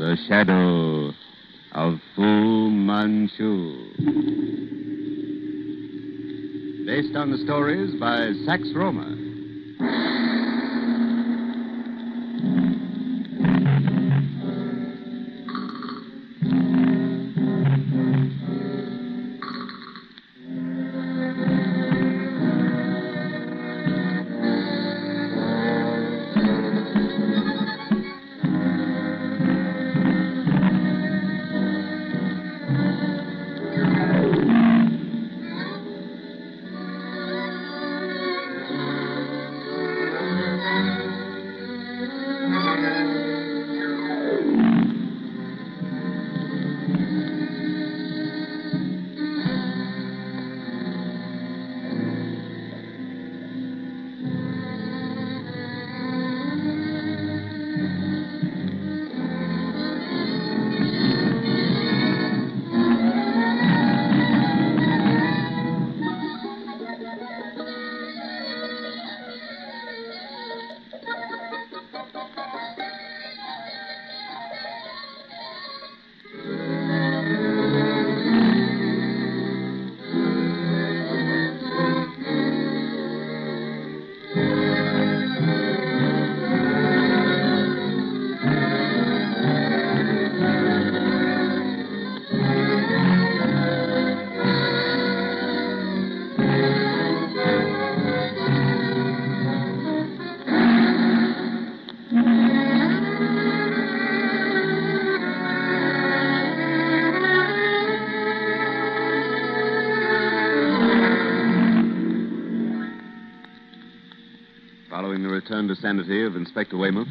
The Shadow of Fu Manchu. Based on the stories by Sax Rohmer. Following the return to sanity of Inspector Weymouth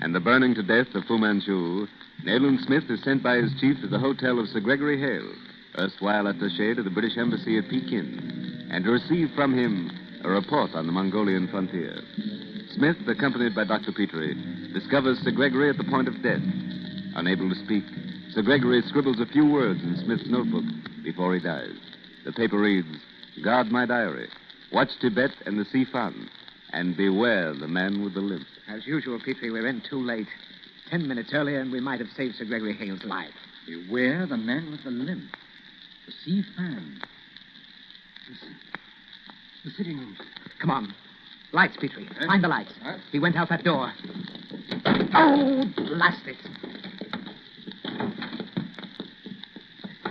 and the burning to death of Fu Manchu, Nayland Smith is sent by his chief to the hotel of Sir Gregory Hale, erstwhile attaché to the British Embassy at Pekin, and to receive from him a report on the Mongolian frontier. Smith, accompanied by Dr. Petrie, discovers Sir Gregory at the point of death. Unable to speak, Sir Gregory scribbles a few words in Smith's notebook before he dies. The paper reads, "Guard my diary. Watch Tibet and the Sea Fan. And beware the man with the limp." As usual, Petrie, we're in too late. 10 minutes earlier, and we might have saved Sir Gregory Hale's life. Beware the man with the limp. The sea fan. The sitting room. Come on. Lights, Petrie. Find the lights. He went out that door. Oh, blast it.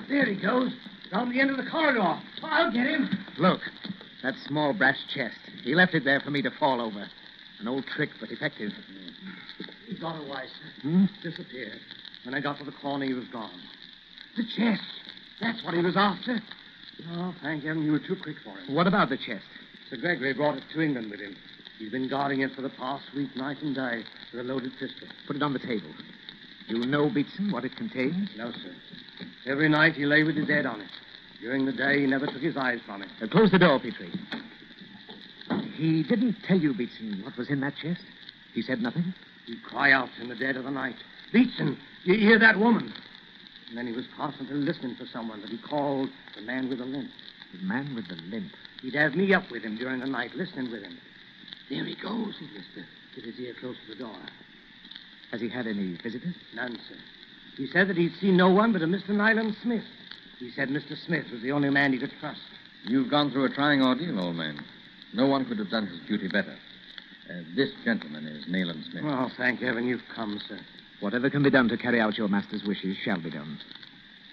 There he goes. Down the end of the corridor. I'll get him. Look, that small brass chest. He left it there for me to fall over. An old trick, but effective. He got away, sir. Disappeared. When I got to the corner, he was gone. The chest. That's what he was after. Oh, thank heaven you were too quick for him. What about the chest? Sir Gregory brought it to England with him. He's been guarding it for the past week, night and day, with a loaded pistol. Put it on the table. You know, Beatson, what it contains? No, sir. Every night he lay with his head on it. During the day, he never took his eyes from it. Close the door, Petrie. He didn't tell you, Beatson, what was in that chest? He said nothing? He'd cry out in the dead of the night, "Beatson, you hear that woman?" And then he was constantly listening for someone that he called the man with the limp. The man with the limp. He'd have me up with him during the night, listening with him. "There he goes," he'd whisper, with his ear close to the door. Has he had any visitors? None, sir. He said that he'd seen no one but a Mr. Nayland Smith. He said Mr. Smith was the only man he could trust. You've gone through a trying ordeal, old man. No one could have done his duty better. This gentleman is Nayland Smith. Well, thank heaven you've come, sir. Whatever can be done to carry out your master's wishes shall be done.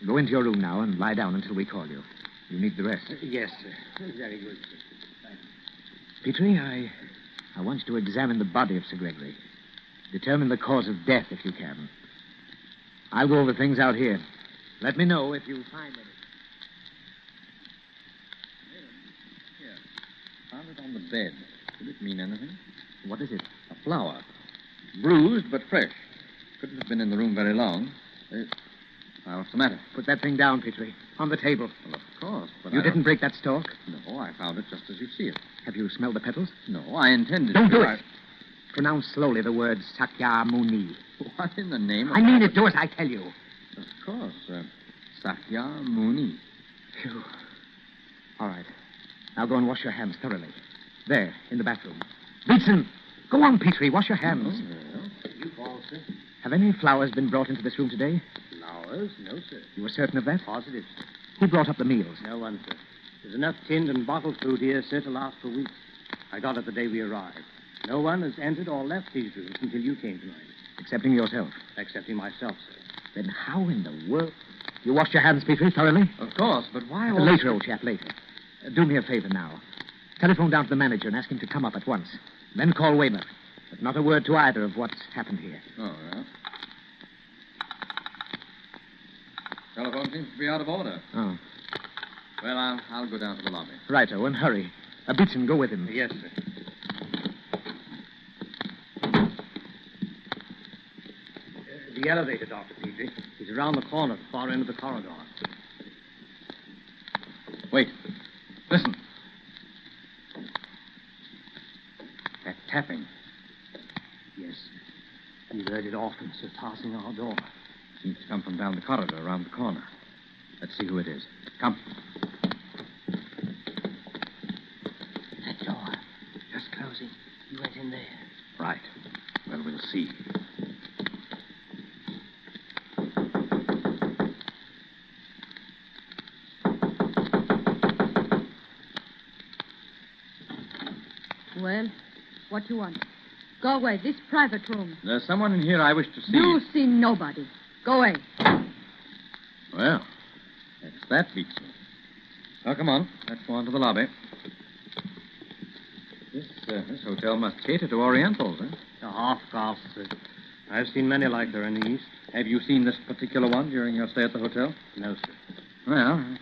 Go into your room now and lie down until we call you. You need the rest. Yes, sir. Very good, sir. Thank you. Petrie, I want you to examine the body of Sir Gregory. Determine the cause of death if you can. I'll go over things out here. Let me know if you find anything. Here. Found it on the bed. Could it mean anything? What is it? A flower. Bruised, but fresh. Couldn't have been in the room very long. What's the matter? Put that thing down, Petrie. On the table. Well, of course, but You didn't break that stalk? No, I found it just as you see it. Have you smelled the petals? No, I intended Don't to. do it. Pronounce slowly the word Sakyamuni. What in the name of... I mean it. Do as I tell you. Of course, Sakya Muni. Phew. All right. Now go and wash your hands thoroughly. There, in the bathroom. Beatson, go on, Petrie. Wash your hands. You fall, sir. Have any flowers been brought into this room today? Flowers? No, sir. You were certain of that? Positive, sir. Who brought up the meals? No one, sir. There's enough tinned and bottled food here, sir, to last for weeks. I got it the day we arrived. No one has entered or left these rooms until you came tonight. Excepting yourself. Excepting myself, sir. Then how in the world... You washed your hands, Petrie, thoroughly? Of course, but why all... Later, old chap, later. Do me a favor now. Telephone down to the manager and ask him to come up at once. Then call Weymouth. But not a word to either of what's happened here. Oh, yeah. Telephone seems to be out of order. Oh. Well, I'll go down to the lobby. Righto, and hurry. Beetson, go with him. Yes, sir. The elevator, Dr. Petrie. He's around the corner at the far end of the corridor. Wait. Listen. That tapping. Yes. We've heard it often, sir, passing our door. Seems to come from down the corridor, around the corner. Let's see who it is. Come. That door. Just closing. You went in there. Right. Well, we'll see. Well, what you want? Go away. This private room. There's someone in here I wish to see. You see nobody. Go away. Well, that beats me. Well, come on. Let's go on to the lobby. This hotel must cater to Orientals, huh? A half-caste, sir. I've seen many like her in the East. Have you seen this particular one during your stay at the hotel? No, sir. Well,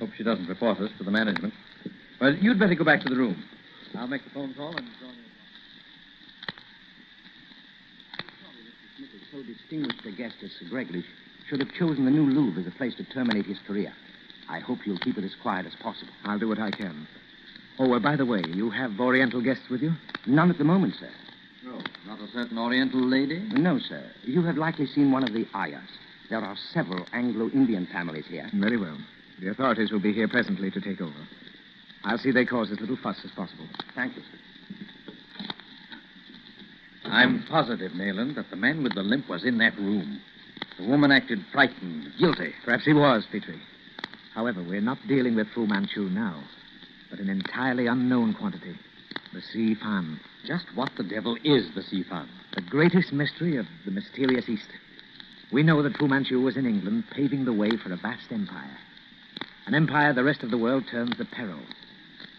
hope she doesn't report us to the management. Well, you'd better go back to the room. I'll make the phone call and join you. Smith is so distinguished a guest as Sir Gregory should have chosen the New Louvre as a place to terminate his career. I hope you'll keep it as quiet as possible. I'll do what I can. Oh, by the way, you have Oriental guests with you? None at the moment, sir. No, not a certain Oriental lady? No, sir. You have likely seen one of the ayahs. There are several Anglo-Indian families here. Very well. The authorities will be here presently to take over. I'll see they cause as little fuss as possible. Thank you, sir. I'm positive, Nayland, that the man with the limp was in that room. The woman acted frightened, guilty. Perhaps he was, Petrie. However, we're not dealing with Fu Manchu now, but an entirely unknown quantity, the sea fan. Just what the devil is the sea fan? The greatest mystery of the mysterious East. We know that Fu Manchu was in England, paving the way for a vast empire. An empire the rest of the world terms the peril.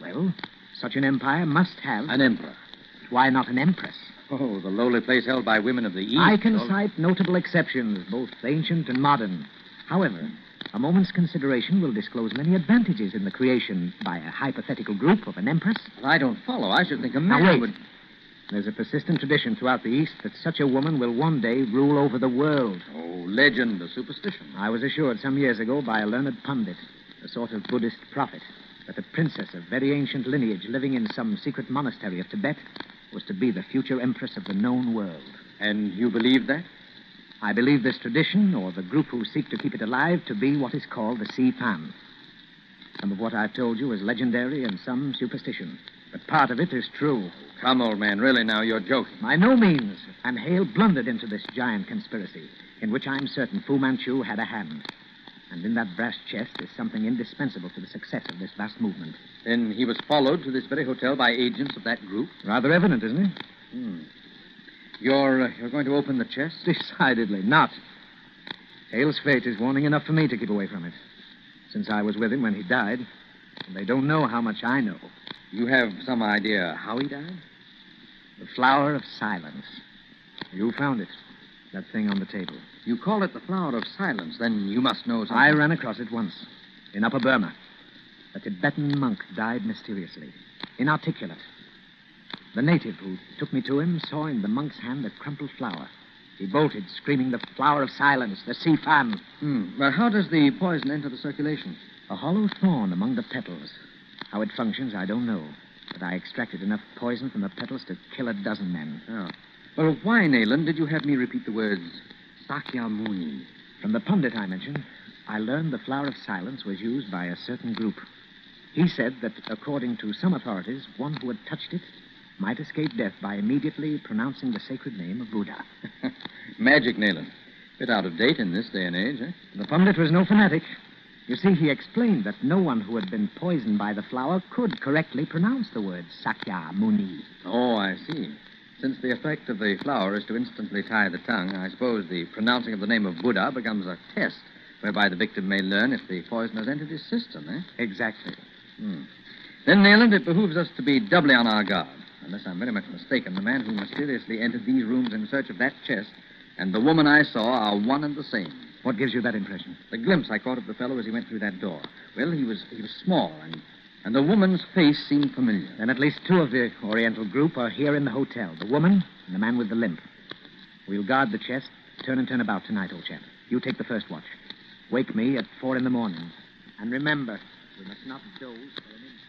Well, such an empire must have... An emperor. Why not an empress? Oh, the lowly place held by women of the East. I can cite notable exceptions, both ancient and modern. However, a moment's consideration will disclose many advantages in the creation by a hypothetical group of an empress. Well, I don't follow. I should think a man Now, wait. would... There's a persistent tradition throughout the East that such a woman will one day rule over the world. Oh, legend, a superstition. I was assured some years ago by a learned pundit, a sort of Buddhist prophet, that a princess of very ancient lineage living in some secret monastery of Tibet was to be the future empress of the known world. And you believe that? I believe this tradition, or the group who seek to keep it alive, to be what is called the sea fan. Some of what I've told you is legendary and some superstition. But part of it is true. Come, old man, really now, you're joking. By no means. And Hale blundered into this giant conspiracy, in which I'm certain Fu Manchu had a hand. And in that brass chest is something indispensable to the success of this vast movement. Then he was followed to this very hotel by agents of that group? Rather evident, isn't it? You're going to open the chest? Decidedly not. Hale's fate is warning enough for me to keep away from it. Since I was with him when he died, and they don't know how much I know. You have some idea how he died? The flower of silence. You found it. That thing on the table. You call it the flower of silence, then you must know something. I ran across it once, in Upper Burma. A Tibetan monk died mysteriously, inarticulate. The native who took me to him saw in the monk's hand a crumpled flower. He bolted, screaming, "The flower of silence, the sea fan." Well, how does the poison enter the circulation? A hollow thorn among the petals. How it functions, I don't know. But I extracted enough poison from the petals to kill a dozen men. Oh. Well, why, Nayland, did you have me repeat the words Sakyamuni? From the pundit I mentioned, I learned the flower of silence was used by a certain group. He said that, according to some authorities, one who had touched it might escape death by immediately pronouncing the sacred name of Buddha. Magic, Nayland. Bit out of date in this day and age, eh? The pundit was no fanatic. You see, he explained that no one who had been poisoned by the flower could correctly pronounce the word Sakya Muni. Oh, I see. Since the effect of the flower is to instantly tie the tongue, I suppose the pronouncing of the name of Buddha becomes a test whereby the victim may learn if the poison has entered his system, eh? Exactly. Then, Nayland, it behooves us to be doubly on our guard. Unless I'm very much mistaken, the man who mysteriously entered these rooms in search of that chest and the woman I saw are one and the same. What gives you that impression? The glimpse I caught of the fellow as he went through that door. Well, he was small, and the woman's face seemed familiar. Then at least two of the Oriental group are here in the hotel. The woman and the man with the limp. We'll guard the chest, turn and turn about tonight, old chap. You take the first watch. Wake me at 4 a.m. And remember, we must not doze for an instant.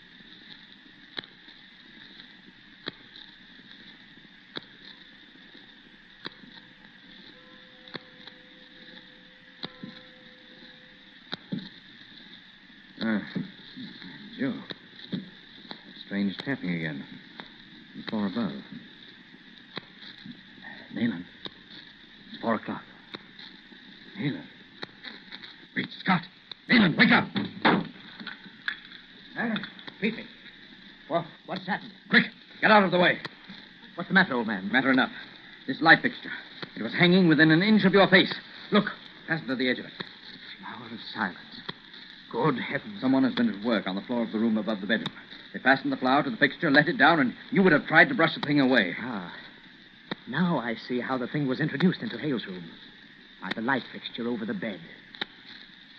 Joe. Strange tapping again. The floor above. Nayland. It's 4 o'clock. Nayland. Great Scott. Nayland, wake up. Feed me. What's happened? Quick, get out of the way. What's the matter, old man? Matter enough. This light fixture. It was hanging within an inch of your face. Look, fastened to the edge of it. Flower of silence. Good heavens. Someone has been at work on the floor of the room above the bedroom. They fastened the flower to the fixture, let it down, and you would have tried to brush the thing away. Ah. Now I see how the thing was introduced into Hale's room. By the light fixture over the bed.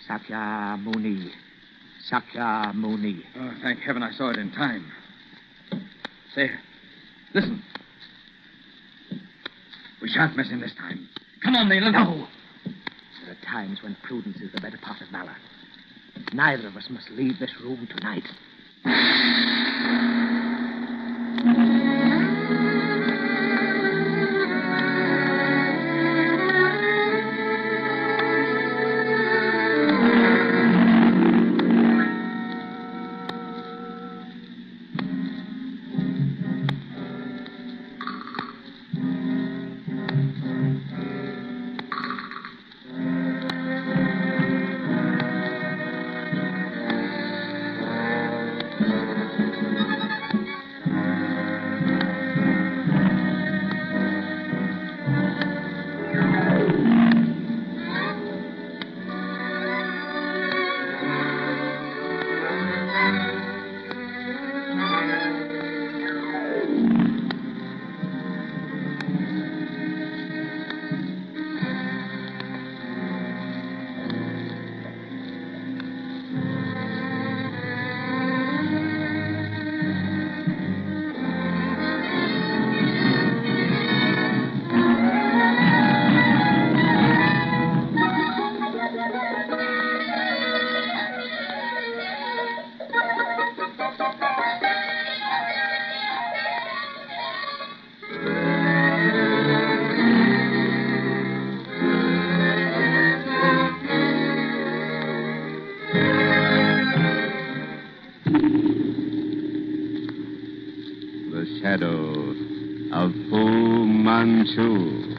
Sakya Muni. Sakya Muni. Oh, thank heaven I saw it in time. Say, listen. We shan't miss him this time. Come on, Nayland. No. There are times when prudence is the better part of valor. Neither of us must leave this room tonight. Shadow of Fu Manchu.